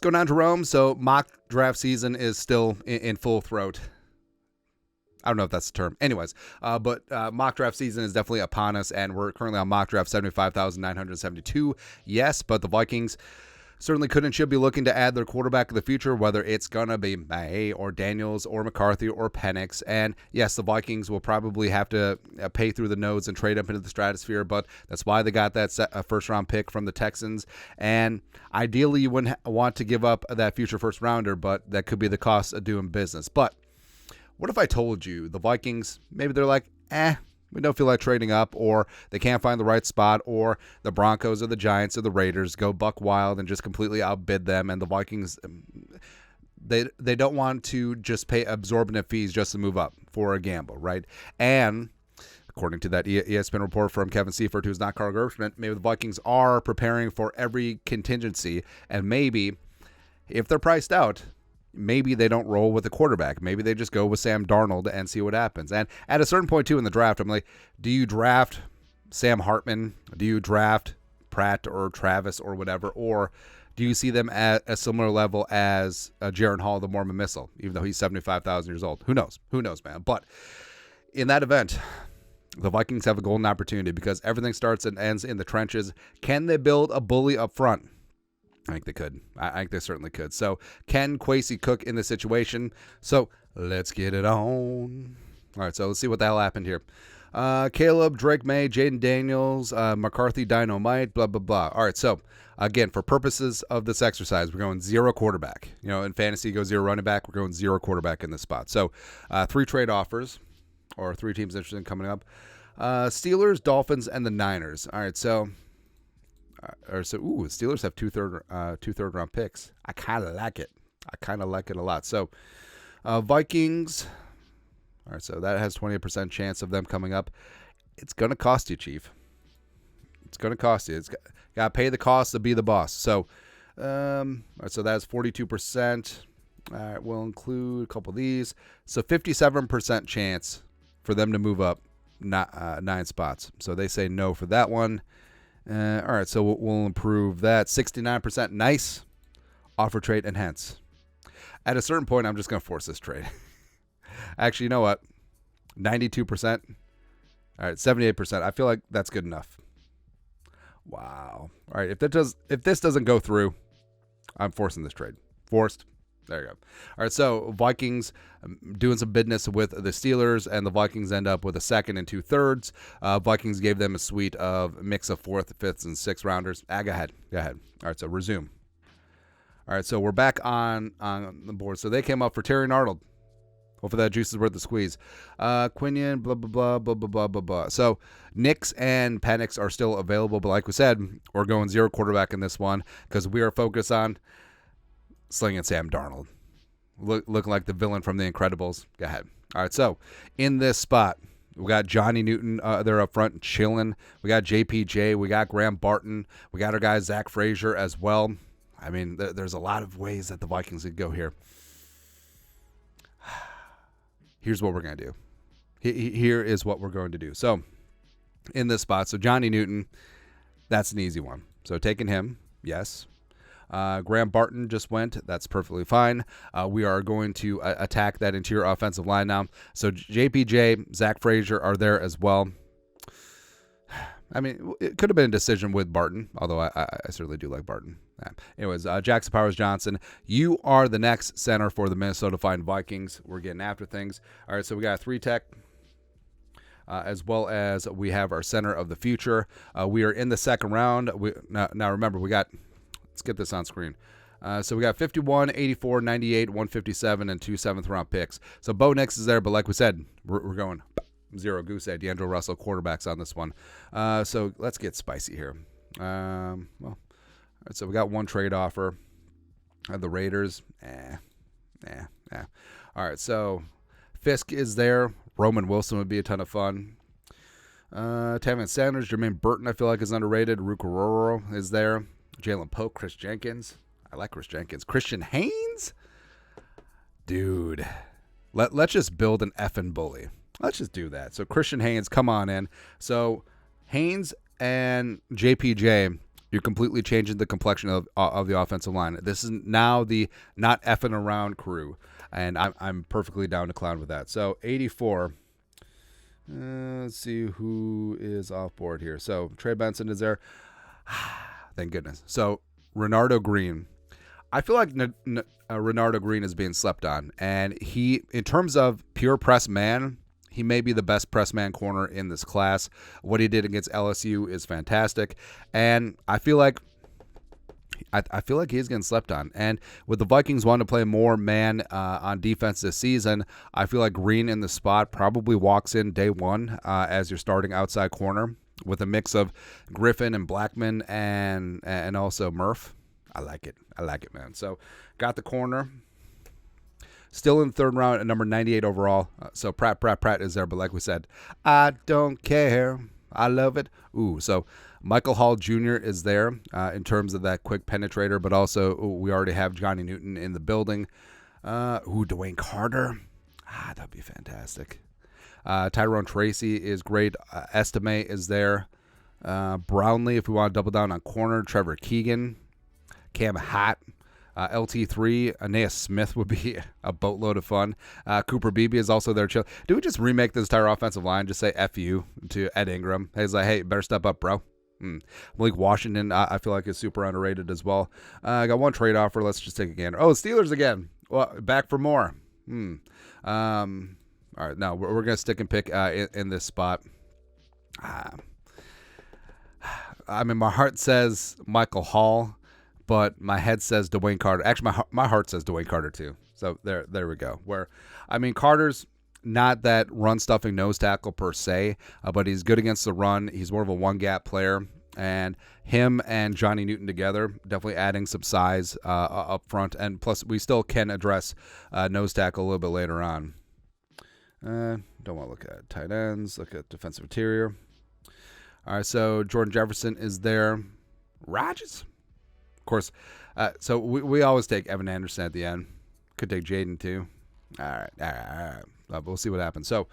going on, Jerome? So mock draft season is still in full throat. I don't know if that's the term. Anyways, but mock draft season is definitely upon us, and we're currently on mock draft 75,972. Yes, but the Vikings certainly could and should be looking to add their quarterback of the future, whether it's going to be May or Daniels or McCarthy or Penix. And yes, the Vikings will probably have to pay through the nose and trade up into the stratosphere, but that's why they got that first-round pick from the Texans. And ideally, you wouldn't want to give up that future first-rounder, but that could be the cost of doing business. But what if I told you the Vikings, maybe they're like, we don't feel like trading up, or they can't find the right spot, or the Broncos or the Giants or the Raiders go buck wild and just completely outbid them, and the Vikings, they don't want to just pay exorbitant fees just to move up for a gamble, right? And according to that ESPN report from Kevin Seifert, who's not Carl Gershman, maybe the Vikings are preparing for every contingency, and maybe if they're priced out, maybe they don't roll with a quarterback. Maybe they just go with Sam Darnold and see what happens. And at a certain point, too, in the draft, I'm like, do you draft Sam Hartman? Do you draft Pratt or Travis or whatever? Or do you see them at a similar level as Jaron Hall, the Mormon Missile, even though he's 75,000 years old? Who knows? Who knows, man? But in that event, the Vikings have a golden opportunity because everything starts and ends in the trenches. Can they build a bully up front? I think they could. I think they certainly could. So can Kwesi cook in this situation? So let's get it on. All right, so let's see what the hell happened here. Caleb, Drake May, Jaden Daniels, McCarthy, Dynamite, blah, blah, blah. All right, so again, for purposes of this exercise, we're going zero quarterback. You know, in fantasy, go zero running back. We're going zero quarterback in this spot. So 3 trade offers, or 3 teams interested in coming up. Steelers, Dolphins, and the Niners. All right, so... Steelers have two third round picks. I kind of like it. A lot. So, Vikings. All right, so that has 20% chance of them coming up. It's gonna cost you, Chief. It's gonna cost you. It's got to pay the cost to be the boss. So, all right, so that's 42%. All right, we'll include a couple of these. So, 57% chance for them to move up 9 spots. So they say no for that one. All right, so we'll improve that. 69% nice. Offer trade and hence. At a certain point, I'm just going to force this trade. Actually, you know what? 92%. All right, 78%. I feel like that's good enough. Wow. All right, if this doesn't go through, I'm forcing this trade. Forced. There you go. All right, so Vikings doing some business with the Steelers, and the Vikings end up with a second and 2/3. Vikings gave them a suite of mix of 4th, 5th, and 6th rounders. Go ahead. All right, so resume. All right, so we're back on the board. So they came up for Terry Arnold. Hopefully that juice is worth the squeeze. Quinion, blah, blah, blah, blah, blah, blah, blah, blah. So Nix and Penix are still available, but like we said, we're going zero quarterback in this one because we are focused on slinging Sam Darnold. Looking like the villain from The Incredibles. Go ahead. All right, so in this spot, we got Johnny Newton there up front chilling. We got JPJ. We got Graham Barton. We got our guy Zach Frazier as well. I mean, there's a lot of ways that the Vikings could go here. Here's what we're going to do. Here is what we're going to do. So in this spot, so Johnny Newton, that's an easy one. So taking him, yes. Graham Barton just went. That's perfectly fine. We are going to attack that interior offensive line now. So JPJ, Zach Frazier are there as well. I mean, it could have been a decision with Barton, although I certainly do like Barton. Anyways, Jackson Powers-Johnson, you are the next center for the Minnesota Vikings. We're getting after things. All right, so we got a 3-tech. As well as we have our center of the future. We are in the second round. Now remember, let's get this on screen. So we got 51, 84, 98, 157, and 2 7th-round picks. So Bo Nix is there, but like we said, we're going zero goose egg. D'Angelo Russell quarterbacks on this one. So let's get spicy here. All right, so we got 1 trade offer. The Raiders, All right, so Fisk is there. Roman Wilson would be a ton of fun. Tavian Sanders, Jermaine Burton, I feel like is underrated. Rukaroro is there. Jalen Pope, Chris Jenkins. I like Chris Jenkins. Christian Haynes? Dude. Let's just build an effing bully. Let's just do that. So Christian Haynes, come on in. So Haynes and JPJ You're completely changing the complexion of the offensive line. This is now the not effing around crew, and I'm perfectly down to clown with that. So 84. Let's see who is off board here. So Trey Benson is there. Thank goodness. So Renardo Green. I feel like Renardo Green is being slept on, and he, in terms of pure press man, he may be the best press man corner in this class. What he did against LSU is fantastic, and I feel like he's getting slept on. And with the Vikings wanting to play more man on defense this season, I feel like Green in the spot probably walks in day one as your starting outside corner with a mix of Griffin and Blackman and also Murph. I like it, man. So got the corner. Still in the third round at number 98 overall. So Pratt is there, but like we said, I don't care. I love it. Ooh, so Michael Hall Jr. is there in terms of that quick penetrator, but also we already have Johnny Newton in the building. Dwayne Carter. That'd be fantastic. Tyrone Tracy is great. Estime is there. Brownlee, if we want to double down on corner. Trevor Keegan. Cam Hatt. LT3, Aeneas Smith would be a boatload of fun. Cooper Beebe is also there. Chill. Do we just remake this entire offensive line? Just say F you to Ed Ingram. He's like, hey, better step up, bro. Malik Washington, I feel like is super underrated as well. I got one trade offer. Let's just take a gander. Oh, Steelers again. Well, back for more. All right, now we're going to stick and pick in this spot. I mean, my heart says Michael Hall, but my head says Dwayne Carter. Actually, my heart says Dwayne Carter too. So there we go. Where, I mean, Carter's not that run-stuffing nose tackle per se, but he's good against the run. He's more of a one-gap player. And him and Johnny Newton together, definitely adding some size up front. And plus, we still can address nose tackle a little bit later on. Don't want to look at tight ends. Look at defensive interior. All right, so Jordan Jefferson is there. Rodgers? Of course. So we always take Evan Anderson at the end. Could take Jaden too. All right. We'll see what happens. So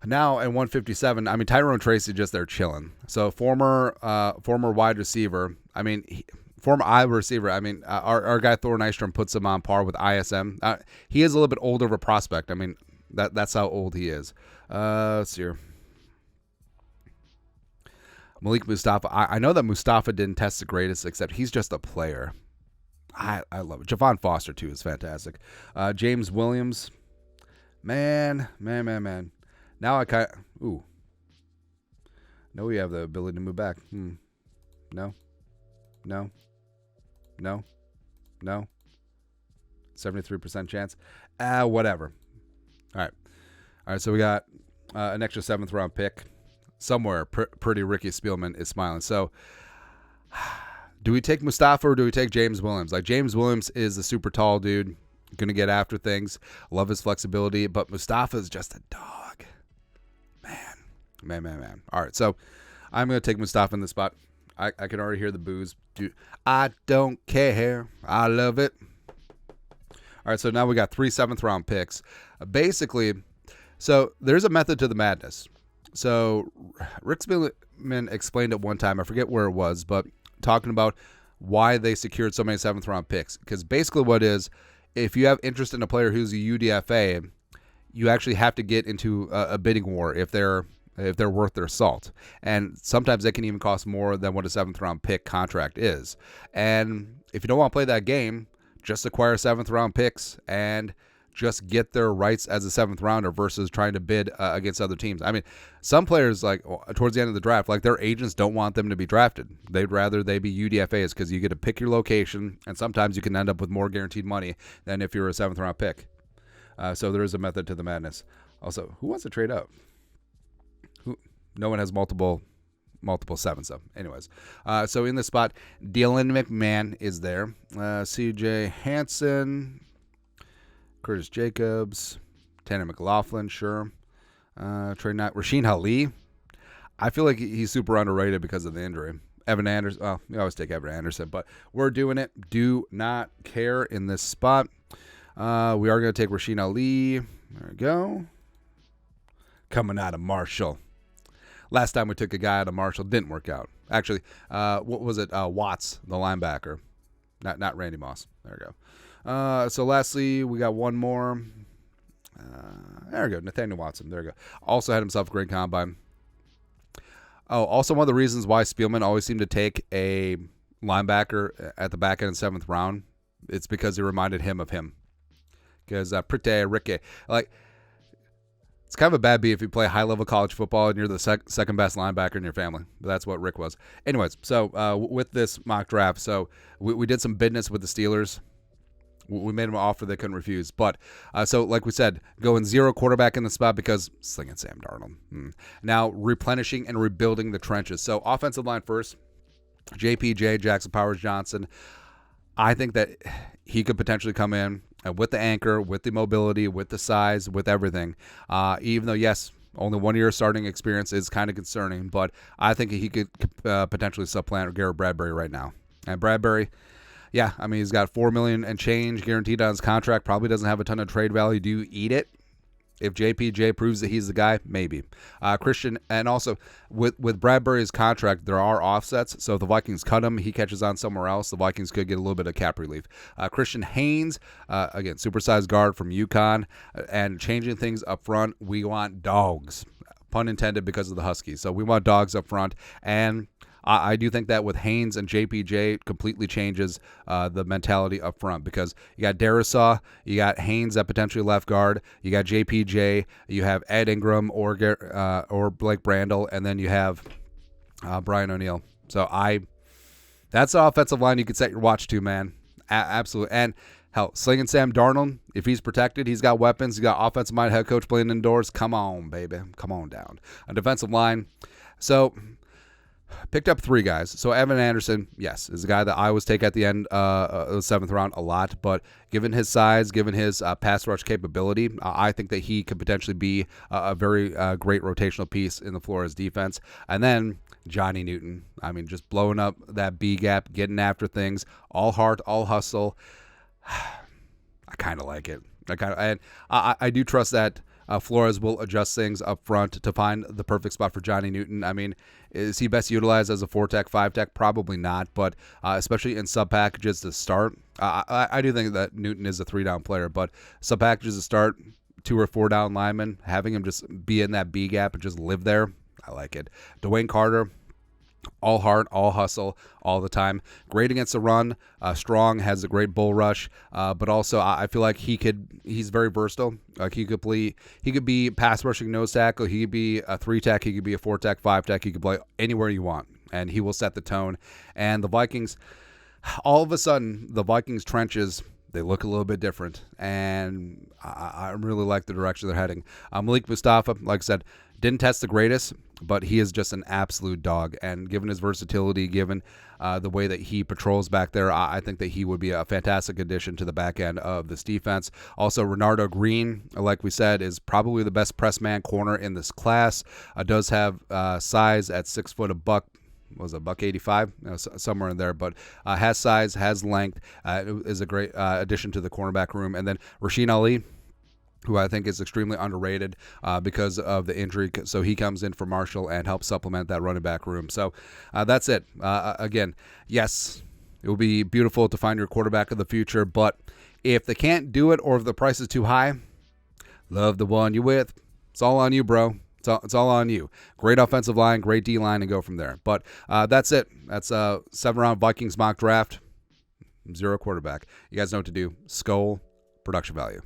now at 157, I mean, Tyrone Tracy just there chilling. So former wide receiver. I mean, former Iowa receiver. I mean, our guy Thor Nystrom puts him on par with ISM. He is a little bit older of a prospect. I mean, that's how old he is. Let's see here. Malik Mustafa. I know that Mustafa didn't test the greatest, except he's just a player. I love it. Javon Foster, too, is fantastic. James Williams. Man. Now I kind of... Ooh. No, we have the ability to move back. No. 73% chance. Whatever. All right, so we got an extra 7th round pick. Somewhere, pretty Ricky Spielman is smiling. So, do we take Mustafa or do we take James Williams? Like, James Williams is a super tall dude, going to get after things. Love his flexibility, but Mustafa is just a dog. Man. All right, so I'm going to take Mustafa in the spot. I can already hear the boos. Dude, I don't care. I love it. All right, so now we got 3 7th round picks. Basically, so there's a method to the madness. So Rick Spielman explained it one time. I forget where it was, but talking about why they secured so many 7th round picks. Because basically what is, if you have interest in a player who's a UDFA, you actually have to get into a bidding war if they're worth their salt. And sometimes they can even cost more than what a 7th round pick contract is. And if you don't want to play that game, just acquire 7th round picks and just get their rights as a 7th rounder versus trying to bid against other teams. I mean, some players, like towards the end of the draft, like their agents don't want them to be drafted. They'd rather they be UDFAs because you get to pick your location, and sometimes you can end up with more guaranteed money than if you're a 7th round pick. So there is a method to the madness. Also, who wants to trade up? No one has multiple 7s, so anyways. So in this spot, Dylan McMahon is there. CJ Hansen, Curtis Jacobs, Tanner McLaughlin, sure. Trey Knight, Rasheen Ali. I feel like he's super underrated because of the injury. Evan Anderson. Well, we always take Evan Anderson, but we're doing it. Do not care in this spot. We are going to take Rasheen Ali. There we go. Coming out of Marshall. Last time we took a guy out of Marshall, didn't work out. Actually, what was it? Watts, the linebacker. Not Randy Moss. There we go. So lastly, we got one more. There we go. Nathaniel Watson. There we go. Also had himself a great combine. Oh, also one of the reasons why Spielman always seemed to take a linebacker at the back end of the 7th round, it's because he reminded him of him. Because Ricky, like, it's kind of a bad beat if you play high-level college football and you're the second best linebacker in your family. But that's what Rick was. Anyways, so with this mock draft, so we did some business with the Steelers. We made them an offer they couldn't refuse. But so like we said, going 0 quarterback in the spot because slinging Sam Darnold. Now replenishing and rebuilding the trenches. So offensive line first, JPJ, Jackson Powers Johnson. I think that he could potentially come in with the anchor, with the mobility, with the size, with everything. Even though, yes, only 1 year starting experience is kind of concerning, but I think he could potentially supplant Garrett Bradbury right now. And Bradbury, yeah, I mean, he's got $4 million and change guaranteed on his contract. Probably doesn't have a ton of trade value. Do you eat it? If JPJ proves that he's the guy, maybe. Christian, and also with Bradbury's contract, there are offsets. So if the Vikings cut him, he catches on somewhere else, the Vikings could get a little bit of cap relief. Christian Haynes, again, supersized guard from UConn, and changing things up front, we want dogs. Pun intended because of the Huskies. So we want dogs up front, and I do think that with Haynes and JPJ completely changes the mentality up front because you got Darisaw, you got Haynes at potentially left guard, you got JPJ, you have Ed Ingram or Blake Brandel, and then you have Brian O'Neill. So that's the offensive line you could set your watch to, man. Absolutely. And hell, slinging Sam Darnold, if he's protected, he's got weapons, he's got offensive mind head coach playing indoors. Come on, baby. Come on down. A defensive line. So picked up 3 guys. So Evan Anderson, yes, is a guy that I always take at the end of the 7th round a lot. But given his size, given his pass rush capability, I think that he could potentially be a very great rotational piece in the Flores defense. And then Johnny Newton. I mean, just blowing up that B gap, getting after things, all heart, all hustle. I kind of like it. I do trust that Flores will adjust things up front to find the perfect spot for Johnny Newton. I mean, is he best utilized as a 4-tech, 5-tech? Probably not, but especially in sub-packages to start, I do think that Newton is a 3-down player, but sub-packages to start, 2 or 4-down linemen, having him just be in that B gap and just live there, I like it. Dwayne Carter, all heart, all hustle, all the time. Great against the run, strong, has a great bull rush, but also I feel like he's very versatile. Like he could be pass rushing nose tackle, he could be a 3-tech, he could be a 4-tech, 5-tech, he could play anywhere you want, and he will set the tone. And the Vikings, all of a sudden, the Vikings trenches, they look a little bit different, and I really like the direction they're heading. Malik Mustafa, like I said, didn't test the greatest, but he is just an absolute dog. And given his versatility, given the way that he patrols back there, I think that he would be a fantastic addition to the back end of this defense. Also, Renardo Green, like we said, is probably the best press man corner in this class. Does have size at 6 foot, $185, somewhere in there, but has size, has length, is a great addition to the cornerback room. And then Rasheen Ali, who I think is extremely underrated because of the injury. So he comes in for Marshall and helps supplement that running back room. So that's it. Again, yes, it will be beautiful to find your quarterback of the future, but if they can't do it or if the price is too high, love the one you with. It's all on you, bro. It's all on you. Great offensive line, great D-line, and go from there. But that's it. That's a 7-round Vikings mock draft. 0 quarterback. You guys know what to do. Skull, production value.